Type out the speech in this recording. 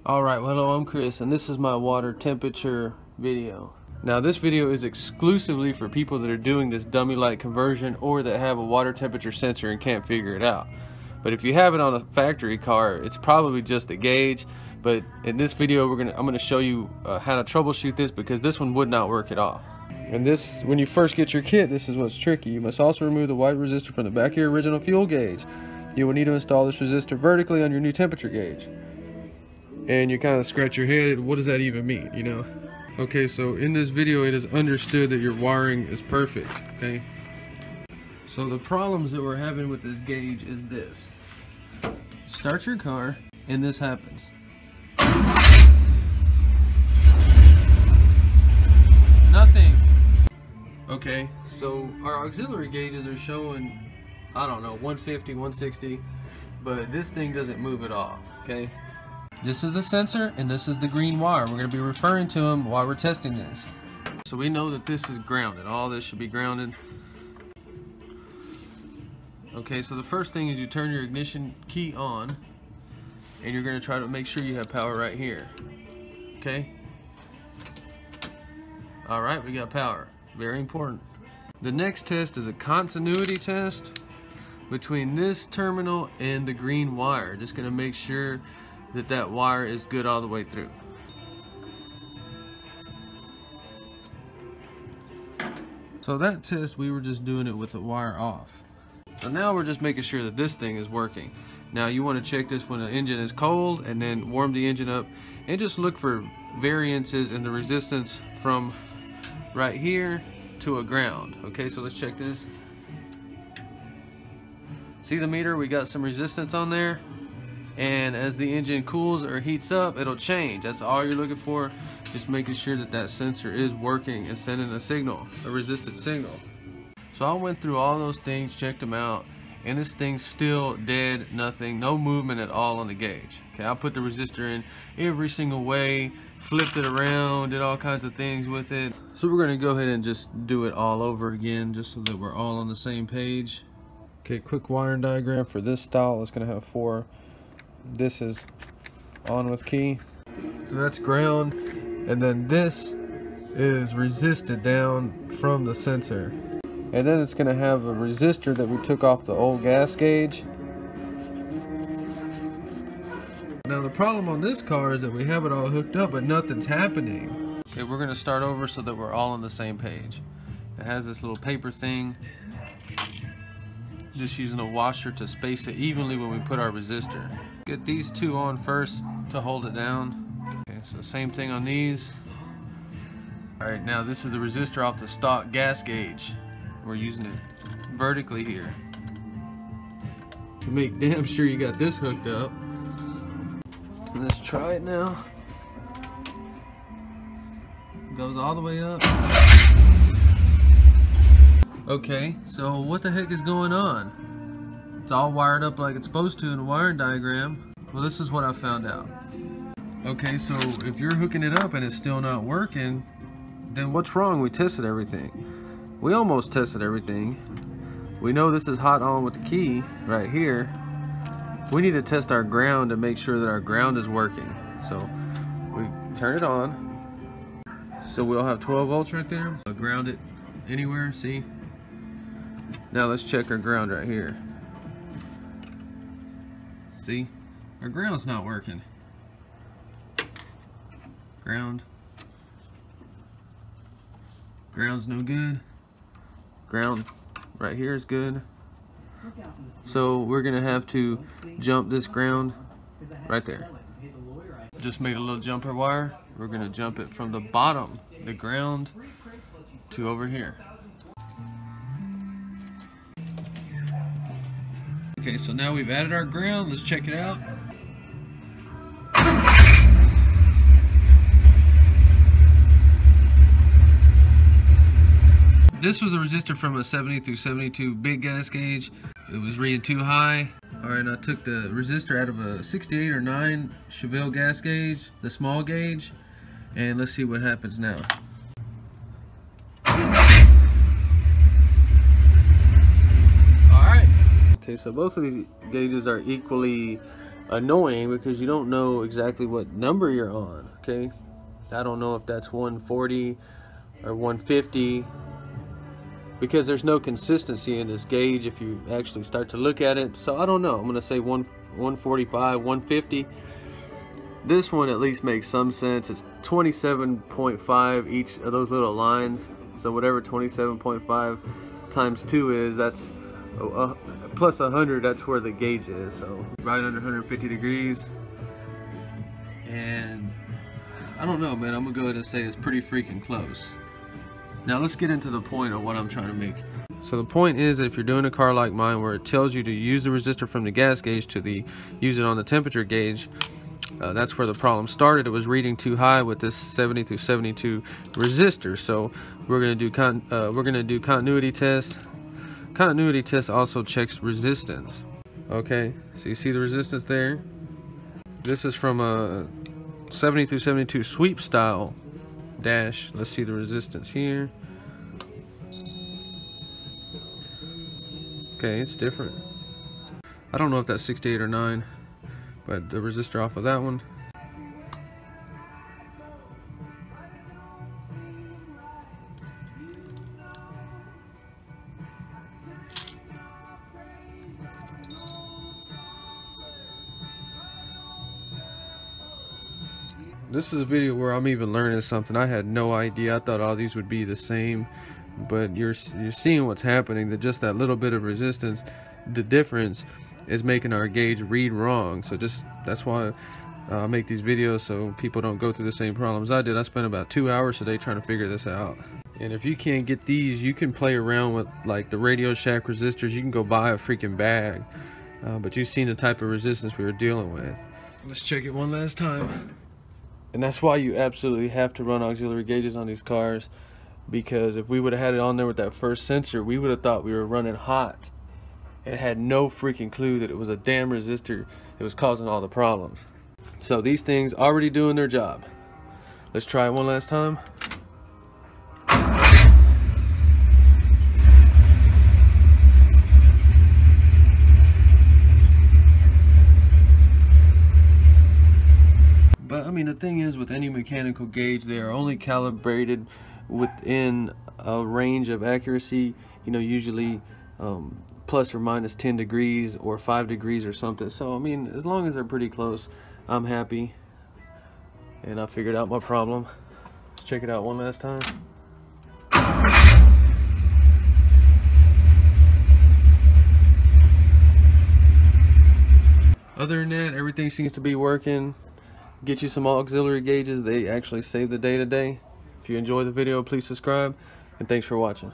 Alright, well, hello, I'm Chris, and this is my water temperature video. Now, this video is exclusively for people that are doing this dummy light conversion or that have a water temperature sensor and can't figure it out. But if you have it on a factory car, it's probably just a gauge. But in this video, I'm gonna show you how to troubleshoot this, because this one would not work at all. And this, when you first get your kit, this is what's tricky. You must also remove the white resistor from the back of your original fuel gauge. You will need to install this resistor vertically on your new temperature gauge. And you kind of scratch your head, what does that even mean, you know? Okay, so in this video it is understood that your wiring is perfect, okay? So the problems that we're having with this gauge is this. Start your car and this happens. Nothing. Okay, so our auxiliary gauges are showing, I don't know, 150, 160, but this thing doesn't move at all, okay? This is the sensor and this is the green wire. We're going to be referring to them while we're testing this. So we know that this is grounded. All this should be grounded. Okay, so the first thing is you turn your ignition key on and you're going to try to make sure you have power right here. Okay? Alright, we got power. Very important. The next test is a continuity test between this terminal and the green wire. Just going to make sure that wire is good all the way through. So that test, we were just doing it with the wire off. So now we're just making sure that this thing is working. Now you want to check this when the engine is cold, and then warm the engine up and just look for variances in the resistance from right here to a ground. Okay, so let's check this. See the meter? We got some resistance on there. And as the engine cools or heats up, it'll change. That's all you're looking for, just making sure that that sensor is working and sending a signal, a resistant signal. So I went through all those things, checked them out, and this thing's still dead, nothing, no movement at all on the gauge. Okay, I put the resistor in every single way, flipped it around, did all kinds of things with it. So we're gonna go ahead and just do it all over again, just so that we're all on the same page. Okay, quick wiring diagram for this style. It's gonna have 4. This is on with key, so that's ground, and then this is resisted down from the sensor, and then it's going to have a resistor that we took off the old gas gauge. Now the problem on this car is that we have it all hooked up but nothing's happening. Okay, we're going to start over so that we're all on the same page. It has this little paper thing, just using a washer to space it evenly when we put our resistor. Get these two on first to hold it down. Okay, so same thing on these. Alright, now this is the resistor off the stock gas gauge. We're using it vertically here to make damn sure you got this hooked up. Let's try it now. Goes all the way up. Okay, so what the heck is going on? It's all wired up like it's supposed to in a wiring diagram. Well, this is what I found out. Okay, so if you're hooking it up and it's still not working, then what's wrong? We tested everything. We almost tested everything. We know this is hot on with the key right here. We need to test our ground to make sure that our ground is working. So we turn it on. So we'll have 12 volts right there. I'll ground it anywhere, see? Now let's check our ground right here. See? Our ground's not working. Ground's no good. Ground right here is good. So we're gonna have to jump this ground right there. Just made a little jumper wire. We're gonna jump it from the bottom, the ground, to over here. Okay, so now we've added our ground. Let's check it out. This was a resistor from a 70 through 72 big gas gauge. It was reading too high. Alright, I took the resistor out of a 68 or 9 Chevelle gas gauge, the small gauge, and let's see what happens now. Okay, so both of these gauges are equally annoying because you don't know exactly what number you're on. Okay, I don't know if that's 140 or 150 because there's no consistency in this gauge if you actually start to look at it. So I don't know. I'm gonna say 145, 150. This one at least makes some sense. It's 27.5 each of those little lines. So whatever 27.5 times 2 is, that's plus 100, that's where the gauge is. So right under 150 degrees. And I don't know, man, I'm gonna go ahead and say it's pretty freaking close. Now let's get into the point of what I'm trying to make. So the point is, if you're doing a car like mine where it tells you to use the resistor from the gas gauge to use it on the temperature gauge, that's where the problem started. It was reading too high with this 70 through 72 resistor. So we're gonna do continuity test. Continuity test also checks resistance. Okay, so you see the resistance there. This is from a 70 through 72 sweep style dash. Let's see the resistance here. Okay, it's different. I don't know if that's 68 or 9, but the resistor off of that one. This is a video where I'm even learning something. I had no idea. I thought all these would be the same, but you're seeing what's happening. That just that little bit of resistance, the difference is making our gauge read wrong. So that's why I make these videos, so people don't go through the same problems I did. I spent about 2 hours today trying to figure this out. And if you can't get these, you can play around with like the Radio Shack resistors. You can go buy a freaking bag, but you've seen the type of resistance we were dealing with. Let's check it one last time. And that's why you absolutely have to run auxiliary gauges on these cars, because if we would have had it on there with that first sensor, we would have thought we were running hot and had no freaking clue that it was a damn resistor that was causing all the problems. So these things already doing their job. Let's try it one last time. But I mean, the thing is, with any mechanical gauge, they are only calibrated within a range of accuracy, you know, usually plus or minus 10 degrees or 5 degrees or something. So I mean, as long as they're pretty close, I'm happy, and I figured out my problem. Let's check it out one last time. Other than that, everything seems to be working. Get you some auxiliary gauges. They actually save the day to day. If you enjoy the video, please subscribe, and thanks for watching.